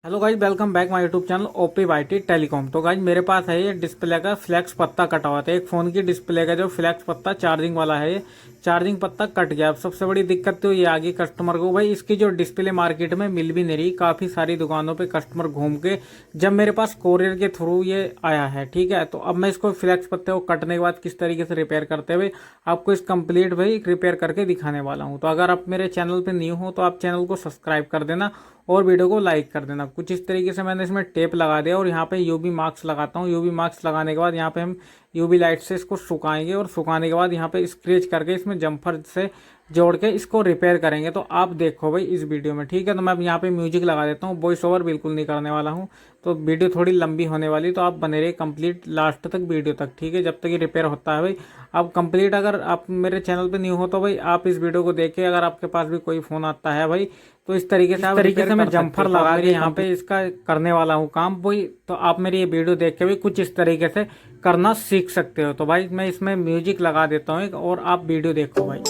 Hello guys, welcome back my YouTube channel OP YT telecom. तो guys मेरे पास है ये डिस्प्ले का फ्लैक्स पत्ता कटा हुआ था। एक फ़ोन की डिस्प्ले का जो फ्लैक्स पत्ता चार्जिंग वाला है, ये चार्जिंग पत्ता कट गया। अब सबसे बड़ी दिक्कत तो ये आ गई कस्टमर को, भाई इसकी जो डिस्प्ले मार्केट में मिल भी नहीं रही। काफ़ी सारी दुकानों पे कस्टमर घूम के जब मेरे पास कोरियर के थ्रू ये आया है, ठीक है। तो अब मैं इसको फ्लैक्स पत्ते को कटने के बाद किस तरीके से रिपेयर करते हुए आपको इस कंप्लीट भाई रिपेयर करके दिखाने वाला हूँ। तो अगर आप मेरे चैनल पर न्यू हो तो आप चैनल को सब्सक्राइब कर देना और वीडियो को लाइक कर देना। कुछ इस तरीके से मैंने इसमें टेप लगा दिया और यहाँ पे यूवी मार्क्स लगाता हूँ। यूवी मार्क्स लगाने के बाद यहाँ पे हम यूवी लाइट से इसको सुखाएंगे और सुखाने के बाद यहाँ पे स्क्रैच करके इसमें जम्फर से जोड़ के इसको रिपेयर करेंगे। तो आप देखो भाई इस वीडियो में, ठीक है। तो मैं अब यहाँ पे म्यूजिक लगा देता हूँ, वॉइस ओवर बिल्कुल नहीं करने वाला हूँ। तो वीडियो थोड़ी लंबी होने वाली, तो आप बने रहिए कंप्लीट लास्ट तक वीडियो तक, ठीक है, जब तक ये रिपेयर होता है भाई। अब कंप्लीट अगर आप मेरे चैनल पे न्यू हो तो भाई आप इस वीडियो को देख के, अगर आपके पास भी कोई फ़ोन आता है भाई, तो इस तरीके से मैं जम्फर लगा के यहाँ पे इसका करने वाला हूँ काम भाई। तो आप मेरी ये वीडियो देख के भी कुछ इस तरीके से करना सीख सकते हो। तो भाई मैं इसमें म्यूजिक लगा देता हूँ और आप वीडियो देखो भाई।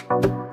Yeah.